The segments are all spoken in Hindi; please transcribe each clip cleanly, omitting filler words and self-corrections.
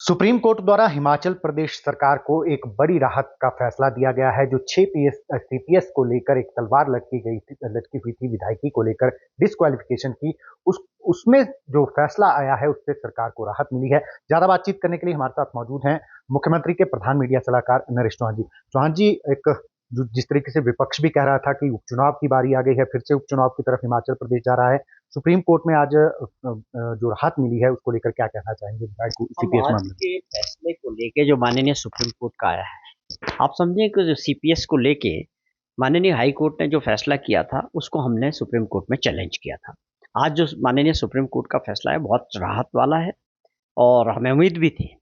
सुप्रीम कोर्ट द्वारा हिमाचल प्रदेश सरकार को एक बड़ी राहत का फैसला दिया गया है। जो 6 सीपीएस को लेकर एक तलवार लटकी हुई थी विधायकी को लेकर डिस्क्वालिफिकेशन की, उसमें जो फैसला आया है उससे सरकार को राहत मिली है। ज्यादा बातचीत करने के लिए हमारे साथ मौजूद हैं मुख्यमंत्री के प्रधान मीडिया सलाहकार नरेश चौहान जी। चौहान जी, एक जिस तरीके से विपक्ष भी कह रहा था कि उपचुनाव की बारी आ गई है, फिर से उपचुनाव की तरफ हिमाचल प्रदेश जा रहा है, सुप्रीम कोर्ट में आज जो राहत मिली है उसको लेकर क्या कहना चाहेंगे सीपीएस आज मामले में? के फैसले को लेके जो माननीय सुप्रीम कोर्ट का आया है, आप समझिए कि जो सीपीएस को लेके माननीय हाई कोर्ट ने जो फैसला किया था उसको हमने सुप्रीम कोर्ट में चैलेंज किया था। आज जो माननीय सुप्रीम कोर्ट का फैसला है बहुत राहत वाला है और हमें उम्मीद भी थी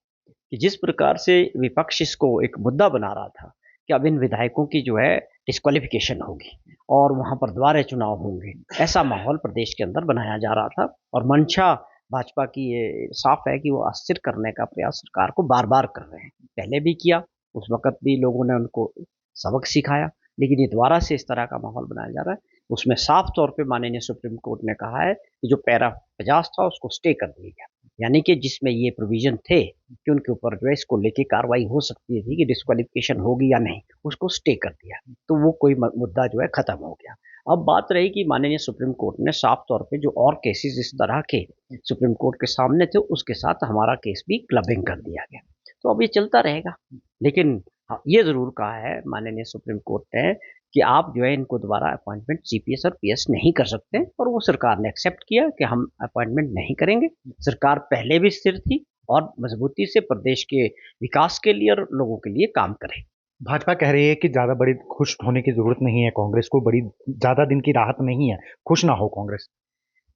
कि जिस प्रकार से विपक्ष इसको एक मुद्दा बना रहा था कि अब इन विधायकों की जो है डिस्क्वालिफिकेशन होगी और वहां पर दोबारा चुनाव होंगे, ऐसा माहौल प्रदेश के अंदर बनाया जा रहा था। और मंशा भाजपा की ये साफ है कि वो अस्थिर करने का प्रयास सरकार को बार बार कर रहे हैं। पहले भी किया, उस वक्त भी लोगों ने उनको सबक सिखाया, लेकिन ये दोबारा से इस तरह का माहौल बनाया जा रहा है। उसमें साफ तौर पे माननीय सुप्रीम कोर्ट ने कहा है कि जो पैरा 50 था उसको स्टे कर दिया गया, यानी कि जिसमें ये प्रोविजन थे कि उनके ऊपर जो है इसको लेके कार्रवाई हो सकती थी कि डिस्क्वालिफिकेशन होगी या नहीं, उसको स्टे कर दिया। तो वो कोई मुद्दा जो है खत्म हो गया। अब बात रही कि माननीय सुप्रीम कोर्ट ने साफ तौर पे जो और केसेस इस तरह के सुप्रीम कोर्ट के सामने थे उसके साथ हमारा केस भी क्लबिंग कर दिया गया। तो अब ये चलता रहेगा, लेकिन हाँ, ये जरूर कहा है माननीय सुप्रीम कोर्ट ने कि आप जो है इनको दोबारा अपॉइंटमेंट सीपीएस और पीएस नहीं कर सकते, और वो सरकार ने एक्सेप्ट किया कि हम अपॉइंटमेंट नहीं करेंगे। सरकार पहले भी स्थिर थी और मजबूती से प्रदेश के विकास के लिए और लोगों के लिए काम करे। भाजपा कह रही है कि ज्यादा बड़ी खुश होने की जरूरत नहीं है, कांग्रेस को बड़ी ज्यादा दिन की राहत नहीं है, खुश ना हो कांग्रेस।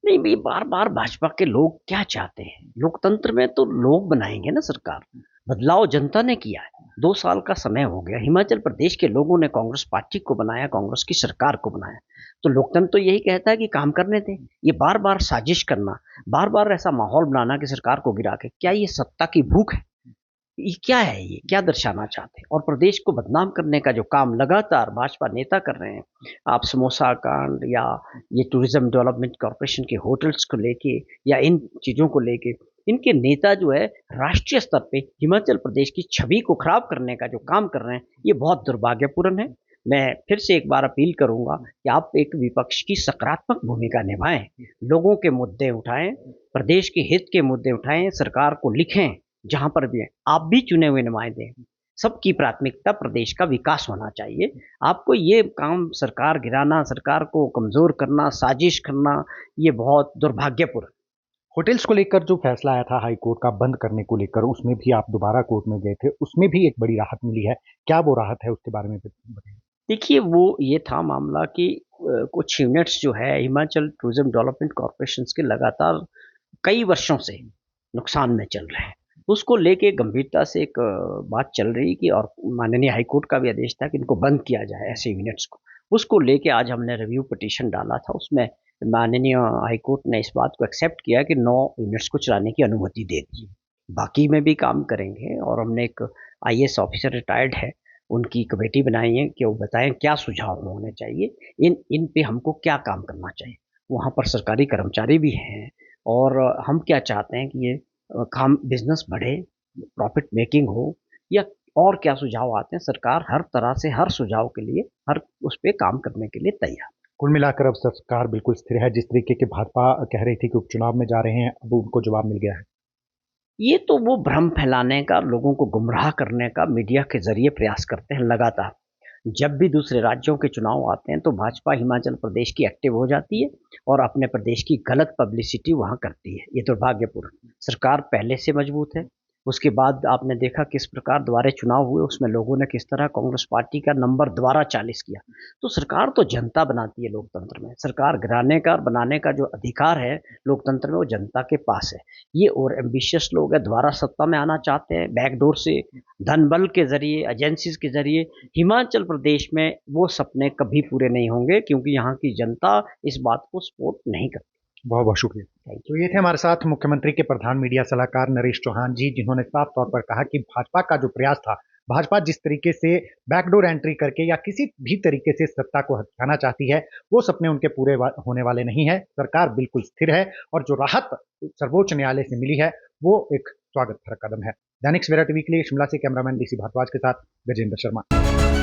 नहीं भाई, बार बार भाजपा के लोग क्या चाहते हैं? लोकतंत्र में तो लोग बनाएंगे ना सरकार। बदलाव जनता ने किया है। 2 साल का समय हो गया, हिमाचल प्रदेश के लोगों ने कांग्रेस पार्टी को बनाया, कांग्रेस की सरकार को बनाया। तो लोकतंत्र तो यही कहता है कि काम करने दें। ये बार बार साजिश करना, बार बार ऐसा माहौल बनाना कि सरकार को गिरा के, क्या ये सत्ता की भूख है? ये क्या है? ये क्या दर्शाना चाहते हैं? और प्रदेश को बदनाम करने का जो काम लगातार भाजपा नेता कर रहे हैं, आप समोसा कांड या ये टूरिज्म डेवलपमेंट कॉर्पोरेशन के होटल्स को लेके या इन चीज़ों को लेके, इनके नेता जो है राष्ट्रीय स्तर पे हिमाचल प्रदेश की छवि को खराब करने का जो काम कर रहे हैं, ये बहुत दुर्भाग्यपूर्ण है। मैं फिर से एक बार अपील करूंगा कि आप एक विपक्ष की सकारात्मक भूमिका निभाएं, लोगों के मुद्दे उठाएं, प्रदेश के हित के मुद्दे उठाएं, सरकार को लिखें। जहां पर भी है, आप भी चुने हुए नुमाइंदे हैं। सबकी प्राथमिकता प्रदेश का विकास होना चाहिए। आपको ये काम सरकार गिराना, सरकार को कमजोर करना, साजिश करना, ये बहुत दुर्भाग्यपूर्ण। होटल्स को लेकर जो फैसला आया था हाई कोर्ट का बंद करने को लेकर, उसमें भी आप दोबारा कोर्ट में गए थे, उसमें भी एक बड़ी राहत मिली है। क्या वो राहत है, उसके बारे में बताइए। देखिए, वो ये था मामला कि कुछ यूनिट्स जो है हिमाचल टूरिज्म डेवलपमेंट कॉर्पोरेशन के लगातार कई वर्षों से नुकसान में चल रहे हैं। उसको लेके गंभीरता से एक बात चल रही कि, और माननीय हाईकोर्ट का भी आदेश था कि इनको बंद किया जाए ऐसे यूनिट्स को। उसको लेके आज हमने रिव्यू पिटीशन डाला था, उसमें माननीय हाईकोर्ट ने इस बात को एक्सेप्ट किया कि 9 यूनिट्स को चलाने की अनुमति दे दी। बाकी में भी काम करेंगे और हमने एक आईएएस ऑफिसर रिटायर्ड है, उनकी कमेटी बनाई है कि वो बताएं क्या सुझाव होने चाहिए, इन इन पे हमको क्या काम करना चाहिए। वहाँ पर सरकारी कर्मचारी भी हैं और हम क्या चाहते हैं कि ये काम बिजनेस बढ़े, प्रॉफिट मेकिंग हो, या और क्या सुझाव आते हैं। सरकार हर तरह से हर सुझाव के लिए, हर उस पे काम करने के लिए तैयार। कुल मिलाकर अब सरकार बिल्कुल स्थिर है। जिस तरीके की भाजपा कह रही थी कि उपचुनाव में जा रहे हैं, अब उनको जवाब मिल गया है। ये तो वो भ्रम फैलाने का, लोगों को गुमराह करने का मीडिया के जरिए प्रयास करते हैं लगातार। जब भी दूसरे राज्यों के चुनाव आते हैं तो भाजपा हिमाचल प्रदेश की एक्टिव हो जाती है और अपने प्रदेश की गलत पब्लिसिटी वहां करती है। ये दुर्भाग्यपूर्ण। सरकार पहले से मजबूत है। उसके बाद आपने देखा किस प्रकार दोबारा चुनाव हुए, उसमें लोगों ने किस तरह कांग्रेस पार्टी का नंबर दोबारा 40 किया। तो सरकार तो जनता बनाती है लोकतंत्र में। सरकार गिराने का और बनाने का जो अधिकार है लोकतंत्र में, वो जनता के पास है। ये और एम्बिशियस लोग हैं, दोबारा सत्ता में आना चाहते हैं बैकडोर से, धन बल के जरिए, एजेंसीज के जरिए। हिमाचल प्रदेश में वो सपने कभी पूरे नहीं होंगे, क्योंकि यहाँ की जनता इस बात को सपोर्ट नहीं करती। बहुत बहुत शुक्रिया। तो ये थे हमारे साथ मुख्यमंत्री के प्रधान मीडिया सलाहकार नरेश चौहान जी, जिन्होंने साफ तौर पर कहा कि भाजपा का जो प्रयास था, भाजपा जिस तरीके से बैकडोर एंट्री करके या किसी भी तरीके से सत्ता को हथियाना चाहती है, वो सपने उनके पूरे होने वाले नहीं है। सरकार बिल्कुल स्थिर है और जो राहत सर्वोच्च न्यायालय से मिली है वो एक स्वागत भरा कदम है। दैनिक सवेरा टीवी के लिए शिमला से कैमरामैन डीसी भारद्वाज के साथ गजेंद्र शर्मा।